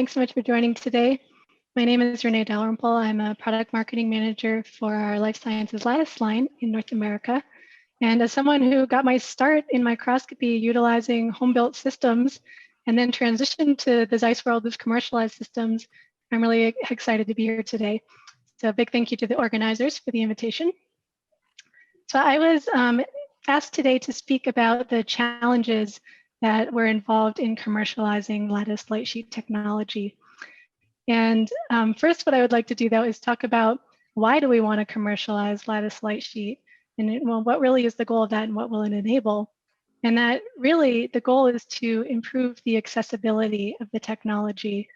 Thanks so much for joining today. My name is Renee Dalrymple. I'm a product marketing manager for our life sciences Lattice line in North America. And as someone who got my start in microscopy utilizing home-built systems and then transitioned to the Zeiss world of commercialized systems, I'm really excited to be here today. So a big thank you to the organizers for the invitation. So I was asked today to speak about the challenges that were involved in commercializing Lattice Lightsheet technology. And first, what I would like to do, though, is talk about why do we want to commercialize Lattice Lightsheet, and well, what really is the goal of that, and what will it enable? And that really, the goal is to improve the accessibility of the technology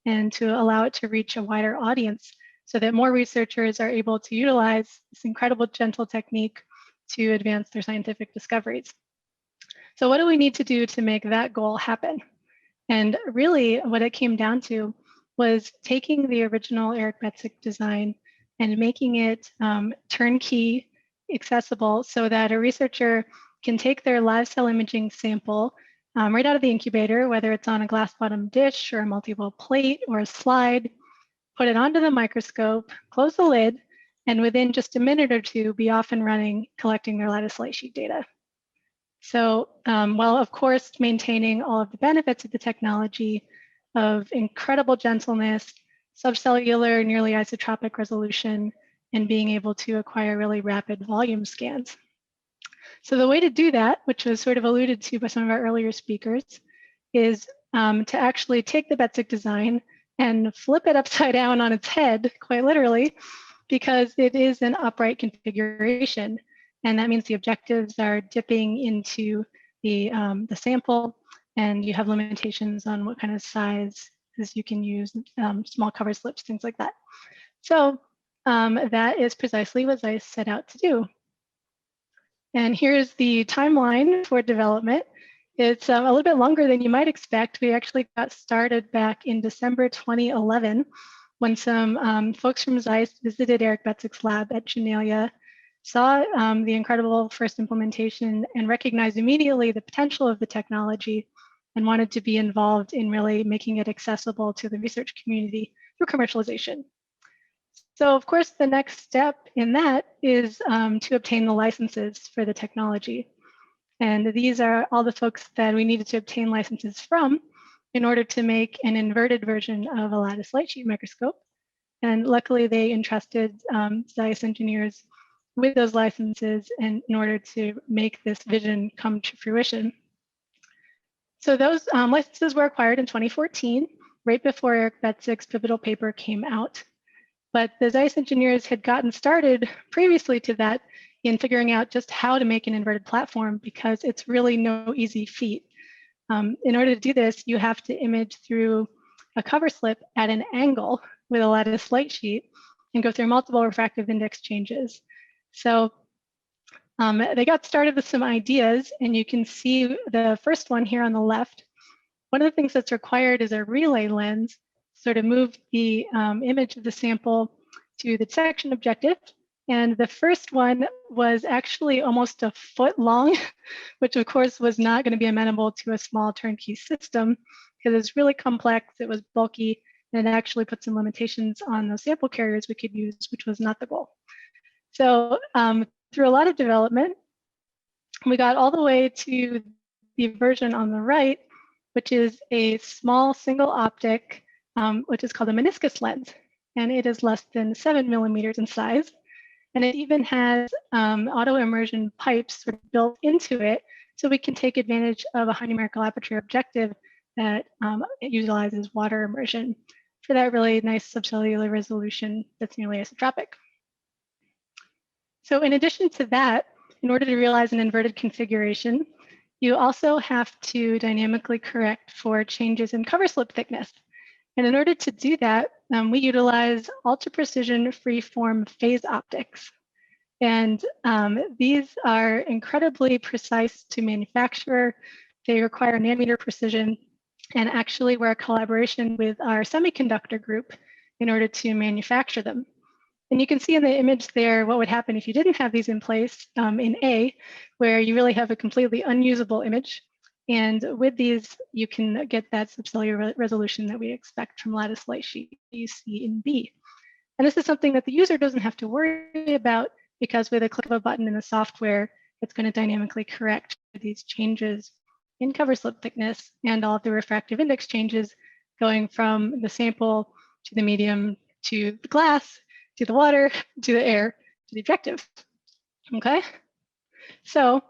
and to allow it to reach a wider audience so that more researchers are able to utilize this incredible gentle technique to advance their scientific discoveries. So what do we need to do to make that goal happen? And really what it came down to was taking the original Eric Betzik design and making it turnkey accessible so that a researcher can take their live cell imaging sample right out of the incubator, whether it's on a glass bottom dish or a multi-well plate or a slide, put it onto the microscope, close the lid, and within just a minute or two be off and running collecting their Lattice Lightsheet data. So while of course maintaining all of the benefits of the technology of incredible gentleness, subcellular, nearly isotropic resolution, and being able to acquire really rapid volume scans. So the way to do that, which was sort of alluded to by some of our earlier speakers, is to actually take the Betzik design and flip it upside down on its head, quite literally, because it is an upright configuration. And that means the objectives are dipping into the sample, and you have limitations on what kind of sizes you can use, small cover slips, things like that. So that is precisely what Zeiss set out to do. And here's the timeline for development. It's a little bit longer than you might expect. We actually got started back in December 2011 when some folks from Zeiss visited Eric Betzik's lab at Genelia, saw the incredible first implementation and recognized immediately the potential of the technology and wanted to be involved in really making it accessible to the research community through commercialization. So of course, the next step in that is to obtain the licenses for the technology. And these are all the folks that we needed to obtain licenses from in order to make an inverted version of a Lattice Lightsheet microscope. And luckily, they entrusted Zeiss engineers with those licenses in order to make this vision come to fruition. So those licenses were acquired in 2014, right before Eric Betzik's pivotal paper came out. But the Zeiss engineers had gotten started previously to that in figuring out just how to make an inverted platform, because it's really no easy feat. In order to do this, you have to image through a cover slip at an angle with a Lattice Lightsheet and go through multiple refractive index changes. So they got started with some ideas, and you can see the first one here on the left. One of the things that's required is a relay lens, sort of move the image of the sample to the detection objective. And the first one was actually almost a foot long, which of course was not going to be amenable to a small turnkey system because it's really complex, it was bulky, and it actually put some limitations on the sample carriers we could use, which was not the goal. So through a lot of development, we got all the way to the version on the right, which is a small single optic, which is called a meniscus lens. And it is less than 7 millimeters in size. And it even has auto immersion pipes sort of built into it, so we can take advantage of a high numerical aperture objective that utilizes water immersion for that really nice subcellular resolution that's nearly isotropic. So in addition to that, in order to realize an inverted configuration, you also have to dynamically correct for changes in cover slip thickness. And in order to do that, we utilize ultra-precision freeform phase optics. And these are incredibly precise to manufacture. They require nanometer precision. And actually, we're a collaboration with our semiconductor group in order to manufacture them. And you can see in the image there what would happen if you didn't have these in place in A, where you really have a completely unusable image. And with these, you can get that subcellular resolution that we expect from Lattice Lightsheet you see in B. And this is something that the user doesn't have to worry about, because with a click of a button in the software, it's going to dynamically correct these changes in cover slip thickness and all of the refractive index changes going from the sample to the medium to the glass to the water to the air to the objective. Okay, so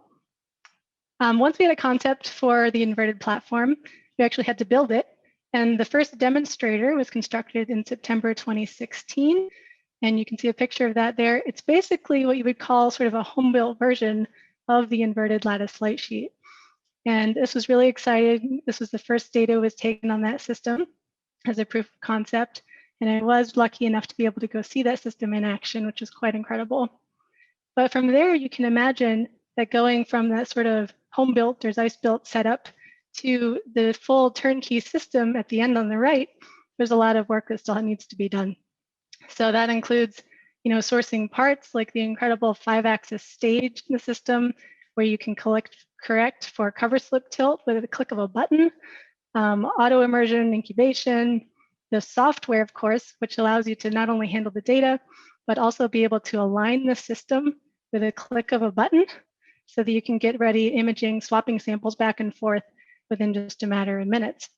once we had a concept for the inverted platform, we actually had to build it. And the first demonstrator was constructed in September 2016. And you can see a picture of that there. It's basically what you would call sort of a home-built version of the inverted lattice light sheet. And this was really exciting. This was the first data was taken on that system as a proof of concept. And I was lucky enough to be able to go see that system in action, which was quite incredible. But from there, you can imagine that going from that sort of home-built or Zeiss-built setup to the full turnkey system at the end on the right, there's a lot of work that still needs to be done. So that includes, sourcing parts like the incredible 5-axis stage in the system, where you can correct for cover slip tilt with a click of a button, auto immersion, incubation, the software, of course, which allows you to not only handle the data, but also be able to align the system with a click of a button so that you can get ready imaging, swapping samples back and forth within just a matter of minutes.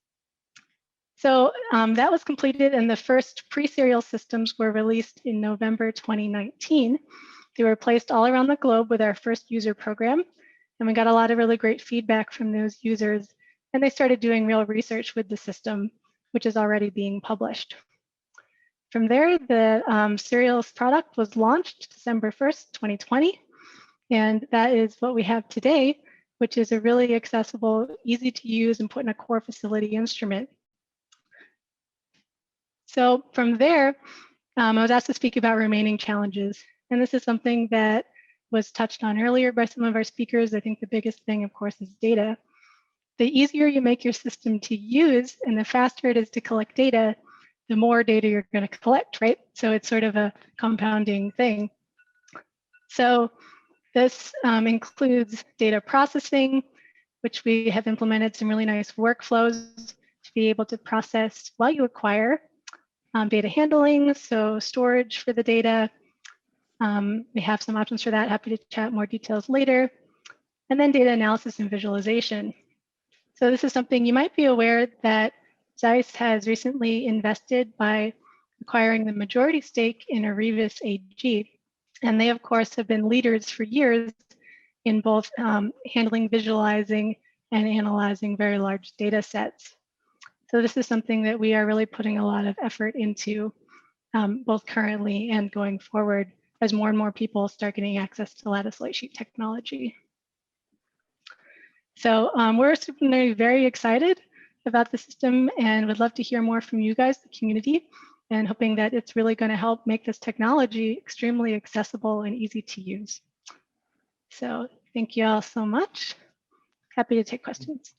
So that was completed, and the first pre-serial systems were released in November 2019. They were placed all around the globe with our first user program, and we got a lot of really great feedback from those users, and they started doing real research with the system, which is already being published. From there, the serial product was launched December 1st, 2020, and that is what we have today, which is a really accessible, easy to use and put in a core facility instrument. So from there, I was asked to speak about remaining challenges. And this is something that was touched on earlier by some of our speakers. I think the biggest thing, of course, is data. The easier you make your system to use and the faster it is to collect data, the more data you're going to collect, right? So it's sort of a compounding thing. So this includes data processing, which we have implemented some really nice workflows to be able to process what you acquire. Data handling, so storage for the data. We have some options for that. Happy to chat more details later. And then data analysis and visualization. So this is something you might be aware that Zeiss has recently invested by acquiring the majority stake in Arrivis AG. And they, of course, have been leaders for years in both handling, visualizing, and analyzing very large data sets. So this is something that we are really putting a lot of effort into, both currently and going forward, as more and more people start getting access to Lattice Lightsheet technology. So we're certainly very excited about the system and would love to hear more from you guys, the community, and hoping that it's really going to help make this technology extremely accessible and easy to use. So thank you all so much. Happy to take questions.